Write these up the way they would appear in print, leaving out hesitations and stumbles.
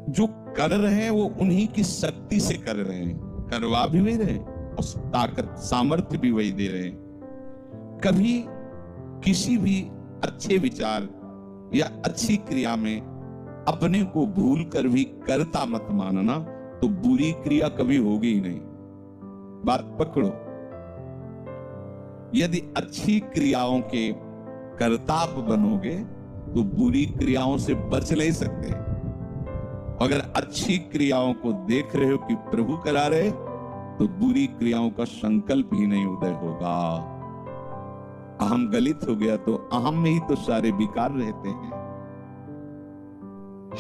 जो कर रहे हैं वो उन्हीं की शक्ति से कर रहे हैं, करवा भी वही रहे और ताकत सामर्थ्य भी वही दे रहे हैं। कभी किसी भी अच्छे विचार या अच्छी क्रिया में अपने को भूल कर भी करता मत मानना, तो बुरी क्रिया कभी होगी ही नहीं। बात पकड़ो। यदि अच्छी क्रियाओं के कर्ता आप बनोगे तो बुरी क्रियाओं से बच नहीं सकते। अगर अच्छी क्रियाओं को देख रहे हो कि प्रभु करा रहे, तो बुरी क्रियाओं का संकल्प ही नहीं उदय होगा। अहम गलित हो गया तो अहम में ही तो सारे विकार रहते हैं।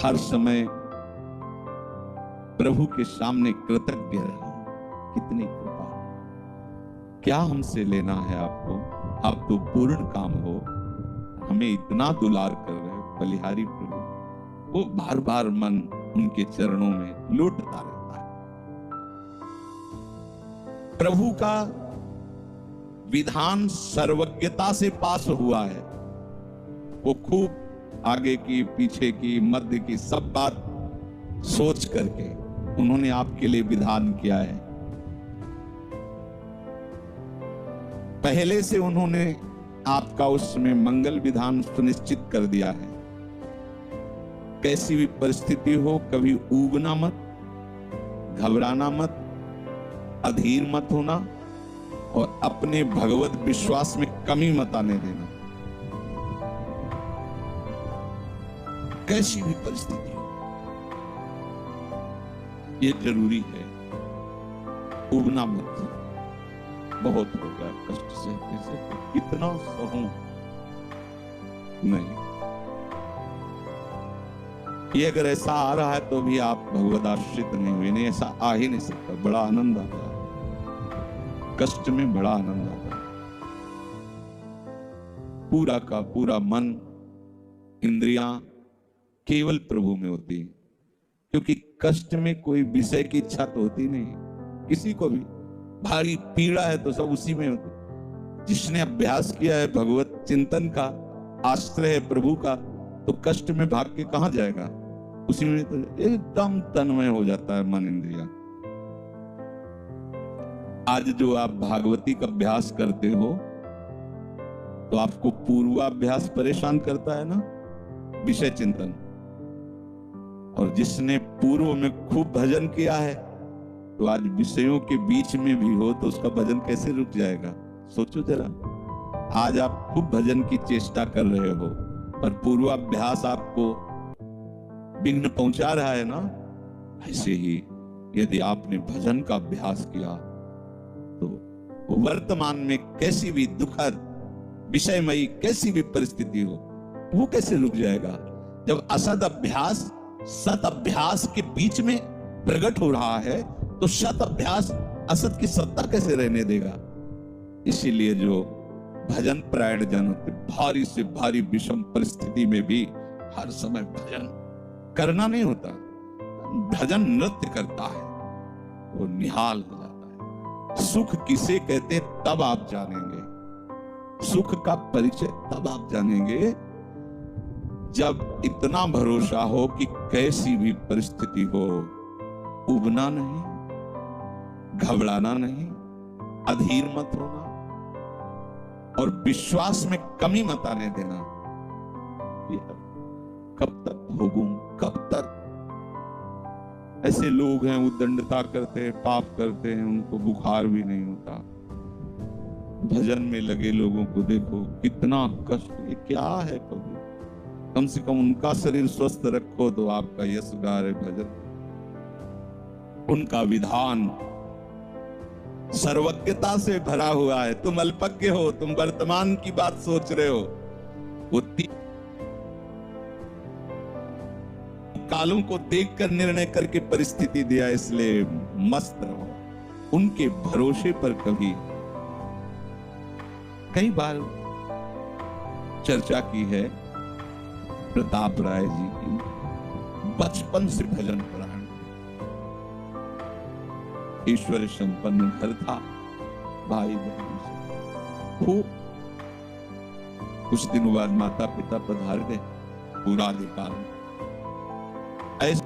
हर समय प्रभु के सामने कृतज्ञ रहो। कितनी कृपा, क्या हमसे लेना है आपको? आप तो पूर्ण काम हो, हमें इतना दुलार कर रहे हो। बलिहारी प्रभु, वो बार बार मन उनके चरणों में लौटता रहता है। प्रभु का विधान सर्वज्ञता से पास हुआ है। वो खूब आगे की, पीछे की, मध्य की सब बात सोच करके उन्होंने आपके लिए विधान किया है। पहले से उन्होंने आपका उसमें मंगल विधान सुनिश्चित कर दिया है। कैसी भी परिस्थिति हो, कभी ऊबना मत, घबराना मत, अधीर मत होना और अपने भगवत विश्वास में कमी मत आने देना। कैसी भी परिस्थिति हो, ये जरूरी है। उबना मत। बहुत हो गया कष्ट सहते सहते, कितना सहूं नहीं। ये अगर ऐसा आ रहा है तो भी आप भगवत आश्रित नहीं हुए। नहीं, ऐसा आ ही नहीं सकता। बड़ा आनंद आता है, कष्ट में बड़ा आनंद आता है। पूरा का पूरा मन, इंद्रियां केवल प्रभु में होती, क्योंकि कष्ट में कोई विषय की इच्छा तो होती नहीं। किसी को भी भारी पीड़ा है तो सब उसी में होती। जिसने अभ्यास किया है भगवत चिंतन का, आश्रय है प्रभु का, तो कष्ट में भाग के कहां जाएगा? उसी में तो एकदम तन्मय हो जाता है मन, इंद्रिया। आज जो आप भागवती का अभ्यास करते हो, तो आपको पूर्वाभ्यास परेशान करता है ना, विषय चिंतन। और जिसने पूर्व में खूब भजन किया है, तो आज विषयों के बीच में भी हो तो उसका भजन कैसे रुक जाएगा? सोचो जरा। आज आप खूब भजन की चेष्टा कर रहे हो, पर पूर्वाभ्यास आपको विघ्न पहुंचा रहा है ना। ऐसे ही यदि आपने भजन का अभ्यास किया, तो वर्तमान में कैसी भी दुखद, विषयमयी कैसी भी परिस्थिति हो, वो कैसे रुक जाएगा? जब असद अभ्यास सत अभ्यास के बीच में प्रकट हो रहा है, तो सत अभ्यास असत की सत्ता कैसे रहने देगा? इसीलिए जो भजन परायण जन होते, भारी से भारी विषम परिस्थिति में भी हर समय भजन करना नहीं होता, भजन नृत्य करता है, वो निहाल हो जाता है। सुख किसे कहते तब आप जानेंगे। सुख का परिचय तब आप जानेंगे जब इतना भरोसा हो कि कैसी भी परिस्थिति हो, उबना नहीं, घबराना नहीं, अधीर मत होना और विश्वास में कमी मत आने देना। कब तक भोगूं, कब तक? ऐसे लोग हैं, उद्दंडता करते हैं, पाप करते हैं, उनको बुखार भी नहीं होता। भजन में लगे लोगों को देखो, कितना कष्ट। ये क्या है प्रभु? कम से कम उनका शरीर स्वस्थ रखो तो आपका यश गा रहे भजन। उनका विधान सर्वज्ञता से भरा हुआ है। तुम अल्पज्ञ हो, तुम वर्तमान की बात सोच रहे हो। वो कालों को देखकर निर्णय करके परिस्थिति दिया, इसलिए मस्त रहो। उनके भरोसे पर कभी, कई बार चर्चा की है प्रताप राय जी की, बचपन से भजन परायण, ईश्वर संपन्न घर था, भाई बहन से खूब। कुछ दिनों बाद माता पिता पधार गए, पूरा अधिकार ऐसे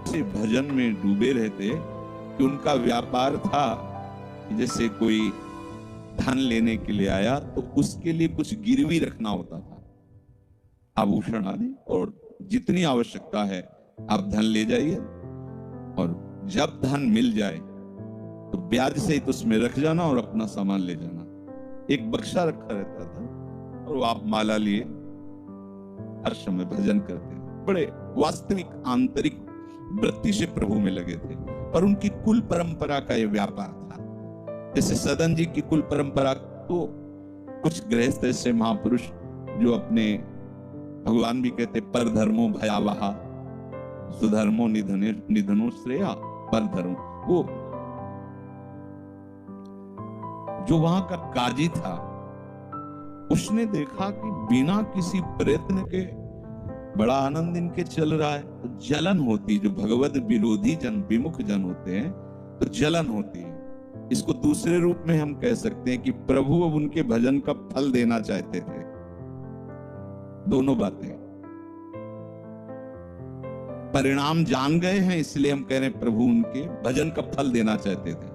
से भजन में डूबे रहते कि उनका व्यापार था कि जैसे कोई धन लेने के लिए आया तो उसके लिए कुछ गिरवी रखना होता था, आभूषण आदि, और जितनी आवश्यकता है आप धन ले जाइए, और जब धन मिल जाए तो ब्याज सहित उसमें रख जाना और अपना सामान ले जाना। एक बक्सा रखा रहता था और वो आप माला लिए हर समय भजन करते, बड़े वास्तविक आंतरिक वृत्ति से प्रभु में लगे थे। पर उनकी कुल परंपरा का ये व्यापार था। जैसे सदन जी की कुल परंपरा, तो कुछ गृहस्थ ऐसे महापुरुष जो अपने, भगवान भी कहते पर धर्मो भयावहा सुधर्मो निधनो श्रेया, पर धर्म, वो जो वहां का काजी था उसने देखा कि बिना किसी प्रयत्न के बड़ा आनंद इनके चल रहा है, तो जलन होती, जो भगवत विरोधी जन, विमुख जन होते हैं तो जलन होती है। इसको दूसरे रूप में हम कह सकते हैं कि प्रभु अब उनके भजन का फल देना चाहते थे। दोनों बातें, परिणाम जान गए हैं इसलिए हम कह रहे हैं प्रभु उनके भजन का फल देना चाहते थे,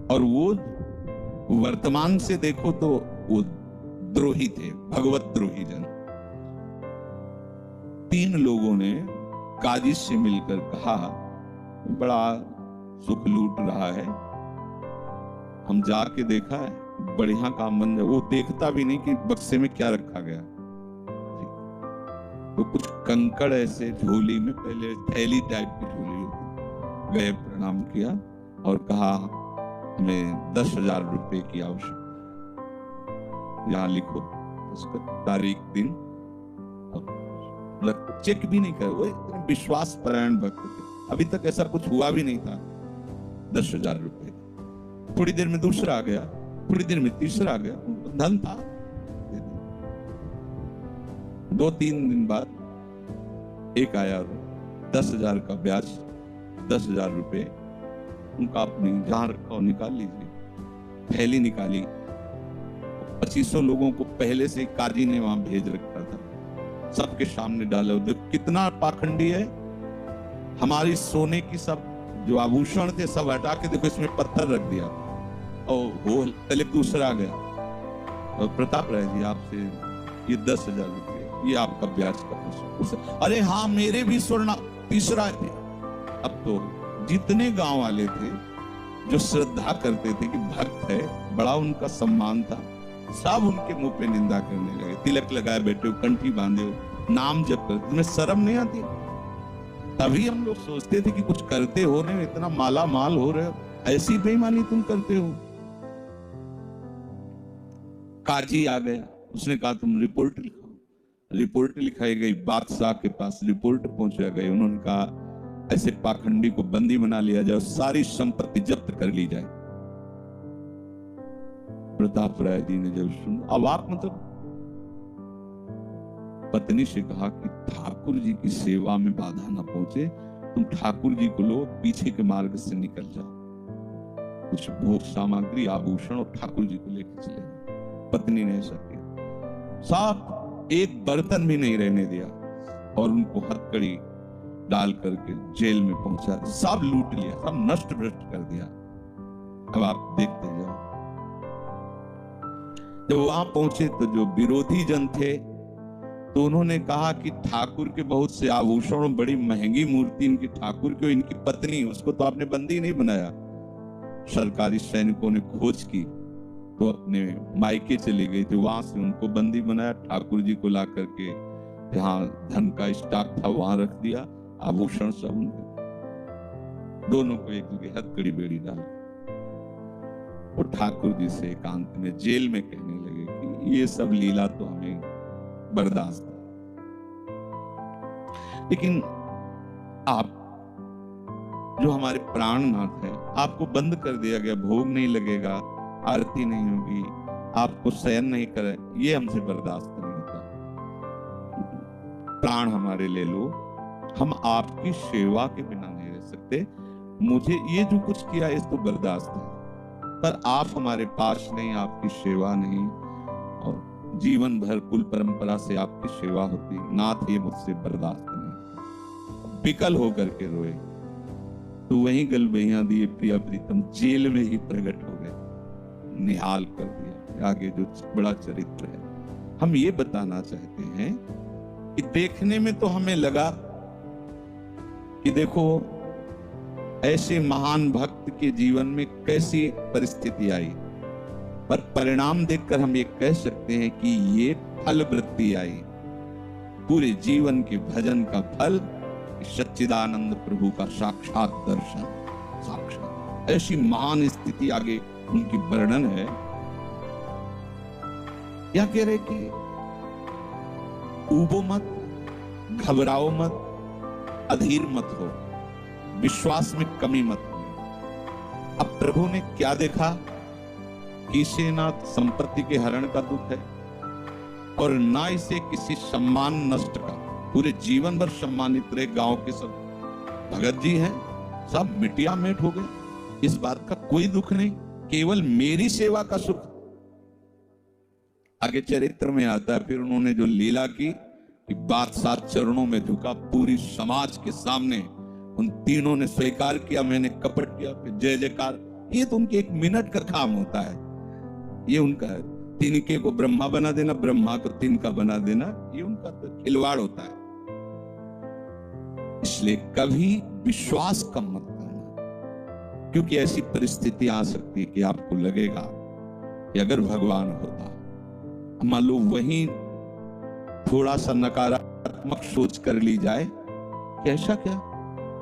और वो वर्तमान से देखो तो वो द्रोही थे, भगवत द्रोही जन। 3 लोगों ने काजी से मिलकर कहा, बड़ा सुख लूट रहा है, हम जाके देखा है, बढ़िया काम बन जाए। वो देखता भी नहीं कि बक्से में क्या रखा गया। तो कुछ कंकड़ ऐसे झोली में, पहले थैली टाइप की झोली होती, गए, प्रणाम किया और कहा हमें 10,000 रुपए की आवश्यकता, यहाँ लिखो उसका तारीख दिन, चेक भी नहीं कर, वो इतने विश्वास परायण भक्त थे, अभी तक ऐसा कुछ हुआ भी नहीं था। 10,000 रुपए, थोड़ी देर में दूसरा आ गया, थोड़ी देर में तीसरा आ गया, धन था। 2-3 दिन बाद एक आया, 10,000 का ब्याज, 10,000 रुपए उनका अपनी जहां रखा निकाल लीजिए। थैली निकाली, 2500 लोगों को पहले से काजी ने वहां भेज रखा था, सबके सामने डाला। देखो कितना पाखंडी है, हमारी सोने की सब जो आभूषण थे सब हटा के देखो इसमें पत्थर रख दिया, और वो पहले दूसरा आ गया, और प्रताप राय जी आपसे ये 10,000 रुपये, ये आपका ब्याज का पैसा। अरे हाँ, मेरे भी स्वर्ण, तीसरा थे। अब तो जितने गांव वाले थे जो श्रद्धा करते थे कि भक्त है, बड़ा उनका सम्मान था, सब उनके मुंह पे निंदा करने लगे। तिलक लगाए बैठे हो, कंठी बांधे हो, नाम जप करते, तुम्हें शर्म नहीं आती? तभी हम लोग सोचते थे कि कुछ करते हो रहे हो, इतना माला माल हो रहे हो, ऐसी बेईमानी तुम करते हो। काजी आ गया, उसने कहा तुम रिपोर्ट लिखो। रिपोर्ट लिखाई गई, बादशाह के पास रिपोर्ट पहुंचा गई। उन्होंने कहा ऐसे पाखंडी को बंदी बना लिया जाए, सारी संपत्ति जब्त कर ली जाए। प्रताप राय जी ने जब सुना, अवाक, मतलब पत्नी से कहा कि ठाकुर जी की सेवा में बाधा न पहुंचे, तुम ठाकुर जी को लो, पीछे के मार्ग से निकल जाओ, कुछ भोग सामग्री, आभूषण और ठाकुर जी को लेकर चले जाओ। पत्नी ने ऐसा किया, साफ एक बर्तन भी नहीं रहने दिया, और उनको हथकड़ी डाल करके जेल में पहुंचा, सब लूट लिया, सब नष्ट भ्रष्ट कर दिया। अब आप देखते जाओ। जब वहां पहुंचे तो जो विरोधी जन थे तो उन्होंने कहा कि ठाकुर के बहुत से आभूषण, बड़ी महंगी मूर्ति इनकी ठाकुर की, इनकी पत्नी, उसको तो आपने बंदी नहीं बनाया। सरकारी सैनिकों ने खोज की तो अपने मायके चली गई थी, वहां से उनको बंदी बनाया, ठाकुर जी को ला करके जहां धन का स्टॉक था वहां रख दिया, आभूषण सब उनके, दोनों को एक जगह हथकड़ी बेड़ी डाली। और ठाकुर जी से एकांत में जेल में कहने लगे कि ये सब लीला तो हमें बर्दाश्त है, लेकिन आप जो हमारे प्राणनाथ है, आपको बंद कर दिया गया, भोग नहीं लगेगा, आरती नहीं होगी, आपको शयन नहीं करे, ये हमसे बर्दाश्त नहीं होता। प्राण हमारे ले लो, हम आपकी सेवा के बिना नहीं रह सकते। मुझे ये जो कुछ किया इस तो बर्दाश्त है, पर आप हमारे पास नहीं, आपकी सेवा नहीं, और जीवन भर कुल परंपरा से आपकी सेवा होती, नाथ ये मुझसे बर्दाश्त नहीं। विकल होकर के रोए, तो वहीं गलबैया दिए प्रिया प्रीतम जेल में ही प्रकट हो गए, निहाल कर दिया। आगे जो बड़ा चरित्र है, हम ये बताना चाहते हैं कि देखने में तो हमें लगा कि देखो ऐसे महान भक्त के जीवन में कैसी परिस्थिति आई, पर परिणाम देखकर हम ये कह सकते हैं कि ये फल वृत्ति आई, पूरे जीवन के भजन का फल, सच्चिदानंद प्रभु का साक्षात दर्शन। साक्षात ऐसी महान स्थिति आगे उनकी वर्णन है। क्या कह रहे कि ऊबो मत, घबराओ मत, अधीर मत हो, विश्वास में कमी मत हो। अब प्रभु ने क्या देखा कि इसे ना संपत्ति के हरण का दुख है और ना इसे किसी सम्मान नष्ट का। पूरे जीवन भर सम्मानित रहे, गांव के सब भगत जी हैं, सब मिटिया मेट हो गए, इस बात का कोई दुख नहीं, केवल मेरी सेवा का सुख। आगे चरित्र में आता है फिर उन्होंने जो लीला की कि बादशाह चरणों में झुका, पूरी समाज के सामने उन तीनों ने स्वीकार किया मैंने कपट किया, फिर जय जयकार। ये तो उनके एक मिनट का काम होता है, ये उनका है। तिनके को ब्रह्मा बना देना, ब्रह्मा को तिनका बना देना, ये उनका तो खिलवाड़ होता है। इसलिए कभी विश्वास कम मत करना, क्योंकि ऐसी परिस्थिति आ सकती है कि आपको लगेगा कि अगर भगवान होता, मान लो वहीं थोड़ा सा नकारात्मक सोच कर ली जाए कि ऐसा क्या,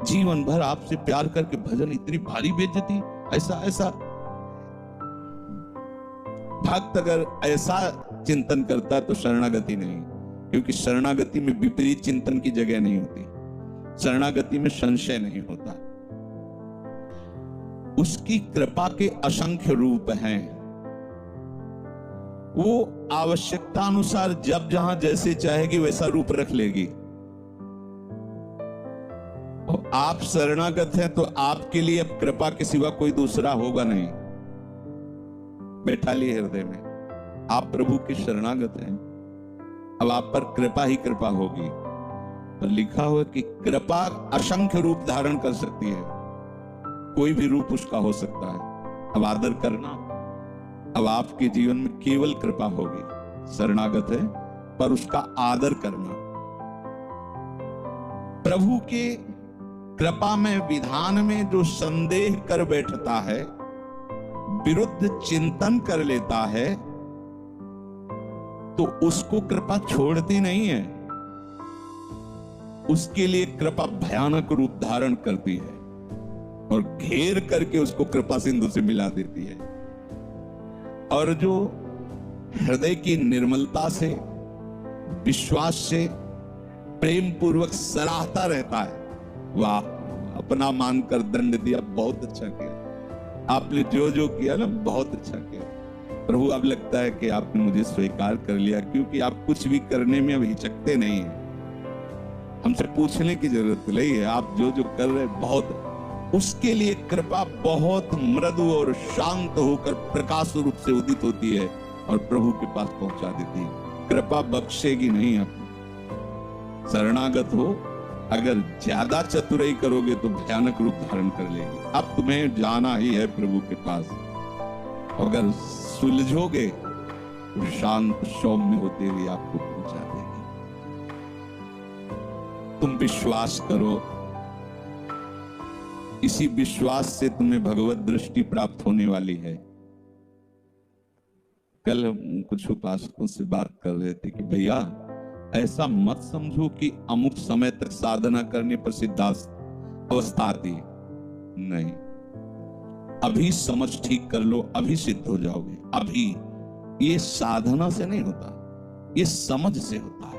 जीवन भर आपसे प्यार करके भजन इतनी भारी बेइज्जती, ऐसा ऐसा। भक्त अगर ऐसा चिंतन करता तो शरणागति नहीं, क्योंकि शरणागति में विपरीत चिंतन की जगह नहीं होती, शरणागति में संशय नहीं होता। उसकी कृपा के असंख्य रूप हैं, वो आवश्यकता अनुसार जब जहां जैसे चाहेगी वैसा रूप रख लेगी। और आप शरणागत हैं तो आपके लिए अब कृपा के सिवा कोई दूसरा होगा नहीं। बैठा लिए हृदय में, आप प्रभु के शरणागत हैं, अब आप पर कृपा ही कृपा होगी। पर लिखा हुआ कि कृपा असंख्य रूप धारण कर सकती है, कोई भी रूप उसका हो सकता है। अब आदर करना, अब आपके जीवन में केवल कृपा होगी। शरणागत है पर उसका आदर करना। प्रभु के कृपा में विधान में जो संदेह कर बैठता है, विरुद्ध चिंतन कर लेता है, तो उसको कृपा छोड़ती नहीं है, उसके लिए कृपा भयानक रूप धारण करती है और घेर करके उसको कृपा सिंधु से मिला देती है। और जो हृदय की निर्मलता से, विश्वास से, प्रेम पूर्वक सराहता रहता है, वाह अपना मानकर दंड दिया, बहुत अच्छा किया आपने, जो जो किया ना बहुत अच्छा किया प्रभु। अब लगता है कि आपने मुझे स्वीकार कर लिया, क्योंकि आप कुछ भी करने में अब हिचकते नहीं है, हमसे पूछने की जरूरत नहीं है, आप जो जो कर रहे बहुत। उसके लिए कृपा बहुत मृदु और शांत होकर प्रकाश रूप से उदित होती है और प्रभु के पास पहुंचा देती है। कृपा बख्शेगी नहीं आपको। शरणागत हो, अगर ज्यादा चतुराई करोगे तो भयानक रूप धारण कर लेगी। अब तुम्हें जाना ही है प्रभु के पास, अगर सुलझोगे तो शांत सौम्य होते हुए आपको पहुंचा देगी। तुम विश्वास करो, इसी विश्वास से तुम्हें भगवत दृष्टि प्राप्त होने वाली है। कल हम कुछ उपासकों से बात कर रहे थे कि भैया ऐसा मत समझो कि अमुक समय तक साधना करने पर सिद्धार्थ अवस्था आती है, नहीं। अभी समझ ठीक कर लो, अभी सिद्ध हो जाओगे। अभी ये साधना से नहीं होता, ये समझ से होता है।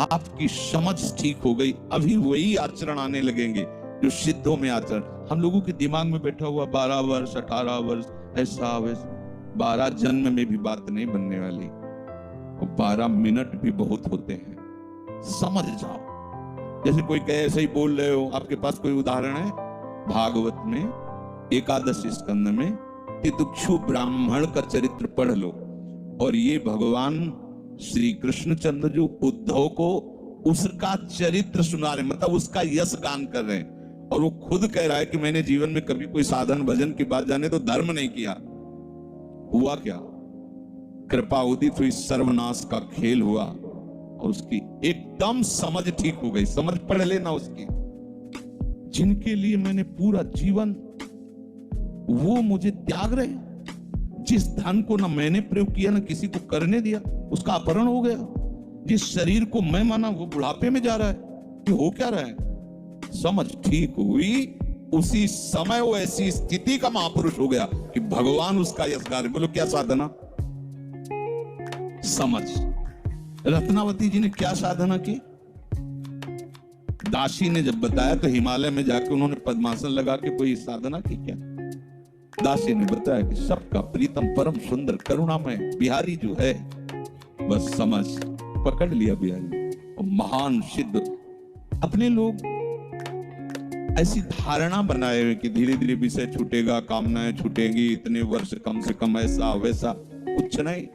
आपकी समझ ठीक हो गई, अभी वही आचरण आने लगेंगे जो सिद्धों में आचरण। हम लोगों के दिमाग में बैठा हुआ 12 वर्ष 18 वर्ष ऐसा वैसा, 12 जन्म में भी बात नहीं बनने वाली, और 12 मिनट भी बहुत होते हैं। समझ जाओ, जैसे कोई कहे ऐसे ही बोल रहे हो। आपके पास कोई उदाहरण है? भागवत में 11 स्कंद में तितिक्षु ब्राह्मण का चरित्र पढ़ लो, और ये भगवान श्री कृष्णचंद्र जो उद्धव को उसका चरित्र सुना रहे, मतलब उसका यश गान कर रहे हैं। और वो खुद कह रहा है कि मैंने जीवन में कभी कोई साधन भजन की बात जाने तो धर्म नहीं किया। हुआ क्या? कृपा उदित हुई, सर्वनाश का खेल हुआ और उसकी एकदम समझ ठीक हो गई। समझ पढ़ लेना उसकी। जिनके लिए मैंने पूरा जीवन, वो मुझे त्याग रहे। जिस धन को ना मैंने प्रयोग किया ना किसी को करने दिया, उसका अपहरण हो गया। जिस शरीर को मैं माना वो बुढ़ापे में जा रहा है। ये हो क्या रहा है? समझ ठीक हुई, उसी समय वो ऐसी स्थिति का महापुरुष हो गया कि भगवान उसका यशगार। बोलो क्या साधना? समझ। रत्नावती जी ने क्या साधना की? दासी ने जब बताया तो हिमालय में जाकर उन्होंने पद्मासन लगा के कोई साधना की क्या? दासी ने बताया कि सबका प्रीतम परम सुंदर करुणामय बिहारी जो है, बस समझ पकड़ लिया बिहारी। और महान सिद्ध अपने लोग ऐसी धारणा बनाए हुए कि धीरे धीरे विषय छूटेगा, कामनाएं छूटेंगी, इतने वर्ष कम से कम, ऐसा वैसा कुछ नहीं।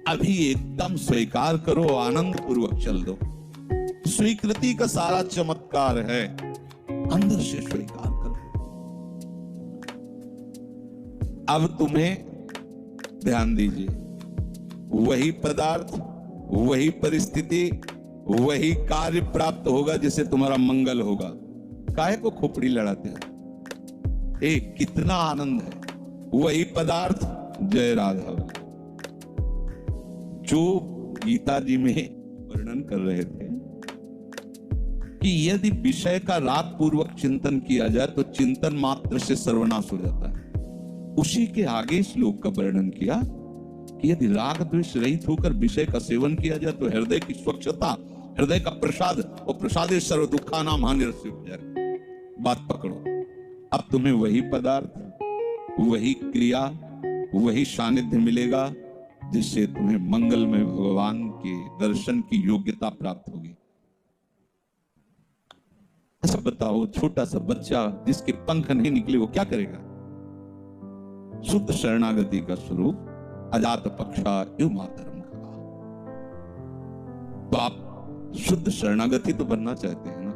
अभी एकदम स्वीकार करो, आनंद पूर्वक चल दो। स्वीकृति का सारा चमत्कार है, अंदर से स्वीकार करो। अब तुम्हें ध्यान दीजिए, वही पदार्थ, वही परिस्थिति, वही कार्य प्राप्त होगा जिससे तुम्हारा मंगल होगा। काहे को खोपड़ी लड़ाते हैं? कितना आनंद है। वही पदार्थ, जय राघव, जो गीता जी में वर्णन कर रहे थे कि यदि विषय का राग पूर्वक चिंतन किया जाए तो चिंतन मात्र से सर्वनाश हो जाता है। उसी के आगे श्लोक का वर्णन किया कि यदि राग द्वेष रहित होकर विषय का सेवन किया जाए तो हृदय की स्वच्छता, हृदय का प्रसाद, और प्रसादे सर्व दुखा नाम हानिरस्य उपचार। बात पकड़ो। अब तुम्हें वही पदार्थ, वही क्रिया, वही सानिध्य मिलेगा जिससे तुम्हें मंगल में भगवान के दर्शन की योग्यता प्राप्त होगी। ऐसा बताओ, छोटा सा बच्चा जिसके पंख नहीं निकले वो क्या करेगा? शुद्ध शरणागति का स्वरूप अजात पक्षा एवं मातरम का। तो आप शुद्ध शरणागति तो बनना चाहते हैं ना?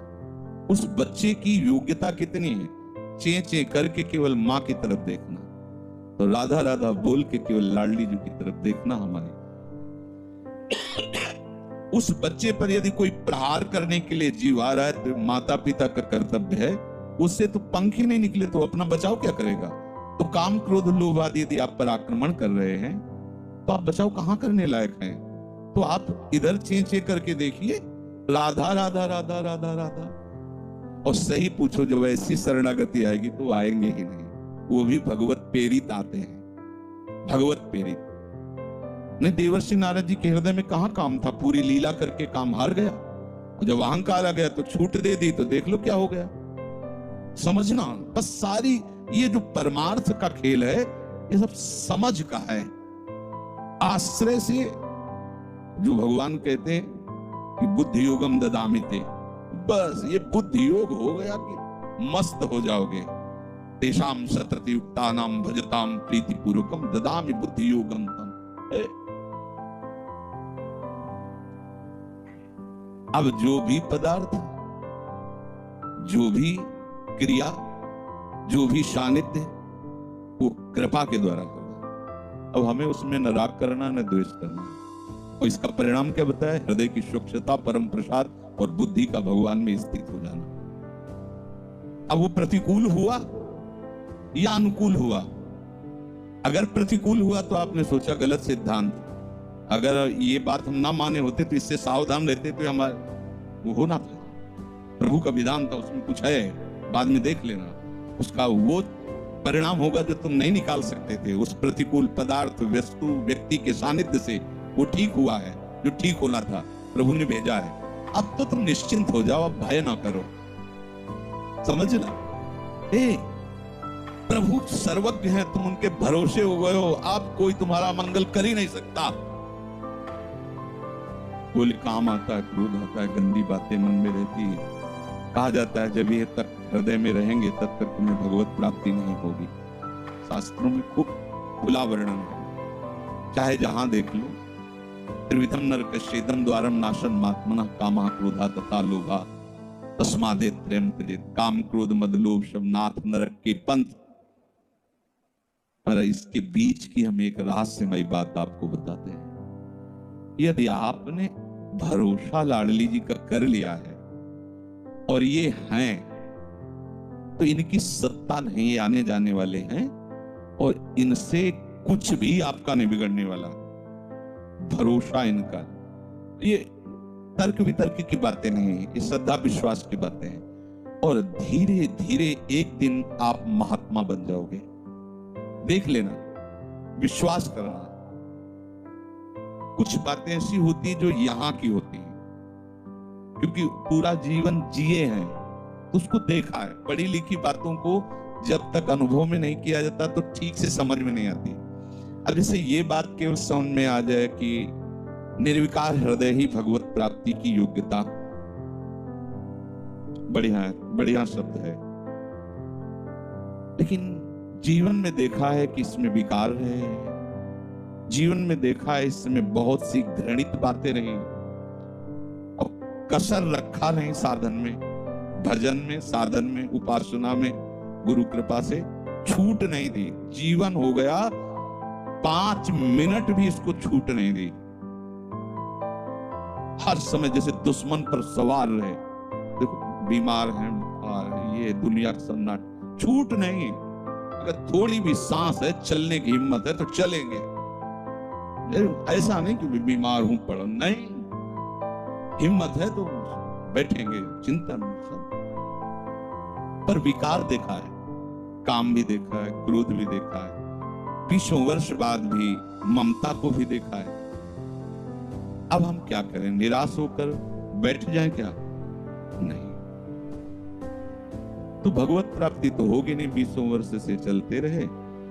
उस बच्चे की योग्यता कितनी है? चे चे करके केवल मां की तरफ देखना, तो राधा राधा बोल के केवल लाडली जी की तरफ देखना। हमारे उस बच्चे पर यदि कोई प्रहार करने के लिए जीव आ रहा है तो माता पिता का कर्तव्य है, उससे तो पंख ही नहीं निकले तो अपना बचाव क्या करेगा? तो काम क्रोध लोभ आदि यदि आप पर आक्रमण कर रहे हैं तो आप बचाव कहां करने लायक हैं? तो आप इधर चे चे करके देखिए, राधा राधा राधा राधा राधा, और सही पूछो जब ऐसी शरणागति आएगी तो आएंगे ही नहीं। वो भी भगवत प्रेरित आते हैं, भगवत प्रेरित। नहीं, देवर्षि नारद जी के हृदय में कहां काम था? पूरी लीला करके काम हार गया। जब अहंकार आ गया तो छूट दे दी, तो देख लो क्या हो गया। समझना, बस सारी ये जो परमार्थ का खेल है ये सब समझ का है। आश्रय से जो भगवान कहते हैं कि बुद्धि योगम ददामि ते, बस ये बुद्धि योग हो गया कि मस्त हो जाओगे। तेषाम सतत युक्तानाम भजताम प्रीति पूर्वकम ददामि बुद्धि योगम तम। अब जो भी पदार्थ, जो भी क्रिया, जो भी सानिध्य, वो कृपा के द्वारा होगा। अब हमें उसमें न राग करना न द्वेष करना। और इसका परिणाम क्या बताया? हृदय की स्वच्छता, परम प्रसाद और बुद्धि का भगवान में स्थित हो जाना। अब वो प्रतिकूल हुआ या अनुकूल हुआ? अगर प्रतिकूल हुआ तो आपने सोचा गलत सिद्धांत। अगर ये बात हम ना माने होते तो इससे सावधान रहते तो हमारा वो होना था। प्रभु का विधान था, उसमें कुछ है, बाद में देख लेना। उसका वो परिणाम होगा जो तुम नहीं निकाल सकते थे। उस प्रतिकूल पदार्थ, वस्तु, व्यक्ति के सानिध्य से वो ठीक हुआ है जो ठीक होना था, प्रभु ने भेजा है। अब तो तुम निश्चिंत हो जाओ, अब भय ना करो। समझना, प्रभु सर्वज्ञ है, तुम उनके भरोसे हो गए हो, अब कोई तुम्हारा मंगल कर ही नहीं सकता। बोले काम आता है, क्रोध आता है, गंदी बातें मन में रहती है। कहा जाता है जब ये तक हृदय में रहेंगे तब तक तुम्हें भगवत प्राप्ति नहीं होगी। शास्त्रों में खूब खुला वर्णन है, चाहे जहां देख लो। त्रिविधम नरकस्येदम द्वारम नाशन मात्मनः कामः क्रोधा तथा लोभा। तस्मादे त्र्यं त्यजेत, काम क्रोध मद लोभ शम नाथ नरक के पंथ। पर इसके बीच की हम एक रहस्यमय बात आपको बताते हैं। यदि आपने भरोसा लाडली जी का कर लिया है और ये हैं, तो इनकी सत्ता नहीं, आने जाने वाले हैं और इनसे कुछ भी आपका नहीं बिगड़ने वाला। भरोसा इनका, ये तर्क वितर्क की बातें नहीं है, ये श्रद्धा विश्वास की बातें हैं। और धीरे धीरे एक दिन आप महात्मा बन जाओगे। देख लेना, विश्वास करना। कुछ बातें ऐसी होती है जो यहां की होती है, क्योंकि पूरा जीवन जिए हैं तो उसको देखा है। पढ़ी लिखी बातों को जब तक अनुभव में नहीं किया जाता तो ठीक से समझ में नहीं आती। अब जैसे ये बात केवल समझ में आ जाए कि निर्विकार हृदय ही भगवत प्राप्ति की योग्यता, बढ़िया है, बढ़िया शब्द है, लेकिन जीवन में देखा है कि इसमें विकार है। जीवन में देखा है इसमें बहुत सी घृणित बातें रही और कसर रखा नहीं साधन में, भजन में, साधन में, उपासना में, गुरु कृपा से छूट नहीं दी। जीवन हो गया 5 मिनट भी इसको छूट नहीं दी। हर समय जैसे दुश्मन पर सवार रहे। देखो बीमार हैं और ये दुनिया का सन्नाट, छूट नहीं। अगर थोड़ी भी सांस है, चलने की हिम्मत है तो चलेंगे। ऐसा नहीं कि बीमार हूं पड़ा, नहीं, हिम्मत है तो बैठेंगे, चिंता नहीं सब। पर विकार देखा है, काम भी देखा है, क्रोध भी देखा है, 20 वर्ष बाद भी ममता को भी देखा है। अब हम क्या करें? निराश होकर बैठ जाएं क्या? नहीं। तो भगवत प्राप्ति तो होगी नहीं। 20 वर्ष से चलते रहे,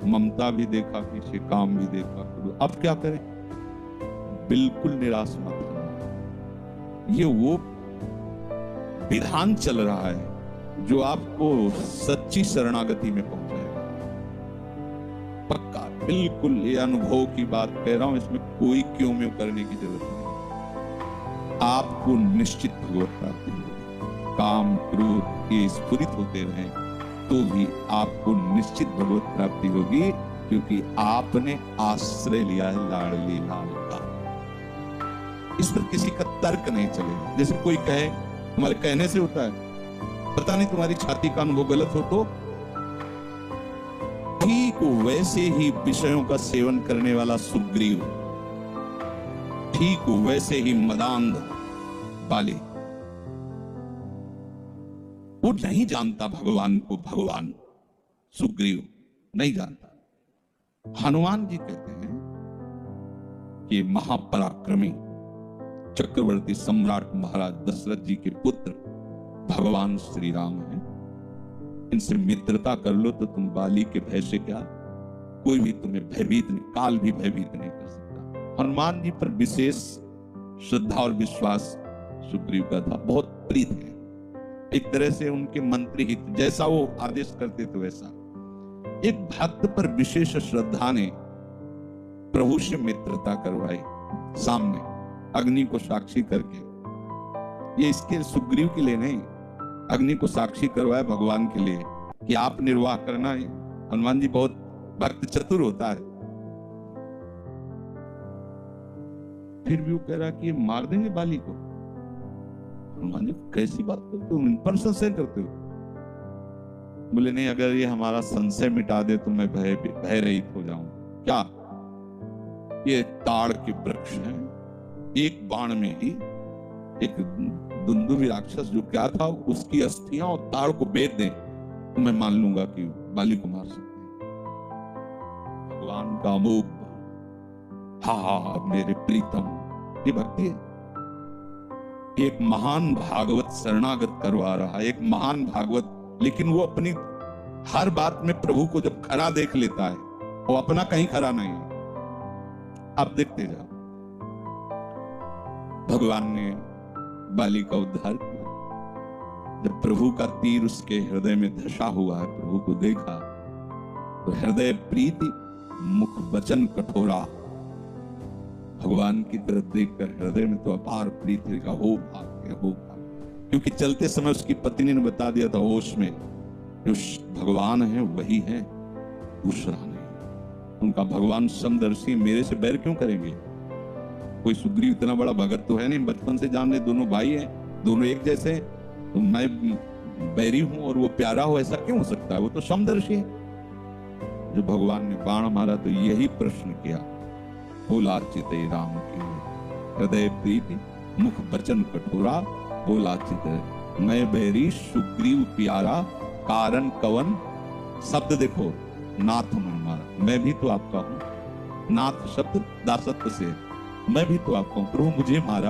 ममता भी देखा पीछे, काम भी देखा। अब क्या करें? बिल्कुल निराश मत होना। ये वो विधान चल रहा है जो आपको सच्ची शरणागति में पहुंचाएगा। पक्का, बिल्कुल, ये अनुभव की बात कह रहा हूं, इसमें कोई क्यों में करने की जरूरत नहीं। आपको निश्चित भगवत प्राप्ति होगी। काम क्रोध ये स्फुरित होते रहे तो भी आपको निश्चित भगवत प्राप्ति होगी, क्योंकि आपने आश्रय लिया है लाडली लाल का। इस पर किसी का तर्क नहीं चलेगा। जैसे कोई कहे, तुम्हारे कहने से होता है, पता नहीं तुम्हारी छाती का अनुभव गलत हो तो ठीक वैसे ही विषयों का सेवन करने वाला सुग्रीव, ठीक वैसे ही मदांध बाली, वो नहीं जानता भगवान को। भगवान सुग्रीव नहीं जानता। हनुमान जी कहते हैं कि महापराक्रमी चक्रवर्ती सम्राट महाराज दशरथ जी के पुत्र भगवान श्री राम हैं। इनसे मित्रता कर लो तो तुम बाली के भय से क्या, कोई भी तुम्हें भयभीत नहीं, काल भी भयभीत नहीं कर सकता। हनुमान जी पर विशेष श्रद्धा और विश्वास सुग्रीव का था, बहुत प्रीत है। एक तरह से उनके मंत्री हित, जैसा वो आदेश करते थे वैसा। एक भक्त पर विशेष श्रद्धा ने प्रभु से मित्रता करवाई, सामने अग्नि को साक्षी करके। ये इसके सुग्रीव के लिए नहीं, अग्नि को साक्षी करवाया भगवान के लिए कि आप निर्वाह करना है। हनुमान जी बहुत भक्त चतुर होता है। फिर भी वो कह रहा कि ये मार देंगे बाली को। हनुमान जी कैसी बात करते हो, इन पर संशय करते हो? बोले नहीं, अगर ये हमारा संशय मिटा दे तो मैं भय रहित हो जाऊं। क्या? ये ताड़ के वृक्ष हैं, एक बाण में ही एक दुंदुभी राक्षस जो क्या था, उसकी अस्थियां और ताड़ को बेच दें तो मैं मान लूंगा कि बाली को मार सकते हैं। भगवान का अमोघ, हा मेरे प्रीतम, ये भक्ति है। एक महान भागवत शरणागत करवा रहा है, एक महान भागवत, लेकिन वो अपनी हर बात में प्रभु को जब खरा देख लेता है, वो अपना कहीं खरा नहीं है। आप देखते जाओ, भगवान ने बाली का उद्धार किया। जब प्रभु का तीर उसके हृदय में धसा हुआ है, प्रभु को देखा तो हृदय प्रीति, मुख वचन कठोरा। भगवान की तरफ देखकर हृदय में तो अपार प्रीति का हो भाग्य, हो भाग्य। क्योंकि चलते समय उसकी पत्नी ने बता दिया था होश में, जो भगवान है वही है, दूसरा नहीं। उनका भगवान समदर्शी, मेरे से बैर क्यों करेंगे? कोई सुग्रीव इतना बड़ा भगत तो है नहीं, बचपन से जान रहे, दोनों भाई हैं, दोनों एक जैसे, तो मैं बैरी हूं और वो प्यारा हो, ऐसा क्यों हो सकता है? वो तो समदर्शी है। जो भगवान ने बाण मारा तो यही प्रश्न किया, बोला चिते राम की हृदय प्रीति, मुख वचन कठोरा, बोला चित मैं बैरी सुग्रीव प्यारा, कारण कवन। शब्द देखो, नाथ मन मारा, मैं भी तो आपका हूं। नाथ शब्द दासत्व से, मैं भी तो आपका हूं, प्रभु मुझे मारा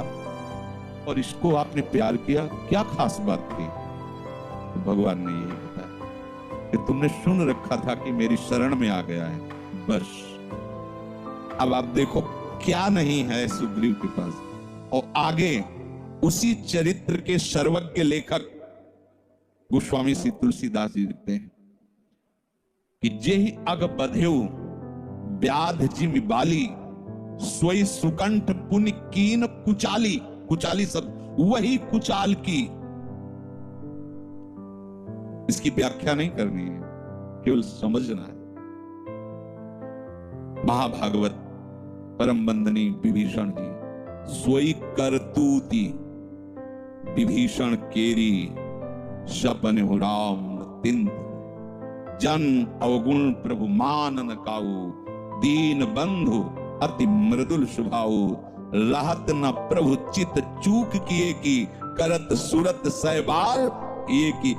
और इसको आपने प्यार किया, क्या खास बात थी? तो भगवान ने यही बताया कि तुमने सुन रखा था कि मेरी शरण में आ गया है, बस। अब आप देखो क्या नहीं है सुग्रीव के पास। और आगे उसी चरित्र के सर्वज्ञ लेखक गोस्वामी श्री तुलसीदास जी लिखते हैं कि जेहि अग बधेउ व्याध जिमि बाली, सोई सुकंठ पुनि कीन कुचाली। कुचाली सब वही कुचाल की। इसकी व्याख्या नहीं करनी है, केवल समझना है। महाभागवत परम बंदनी विभीषण जी, सोई करतूती विभीषण केरी, सपन हो राम तिंत, जन अवगुण प्रभु मान न काऊ, दीन बंधु अति मृदुल स्वभाव, रहत न प्रभु चित चूक किए की, करत सुरत सहबाल ये की।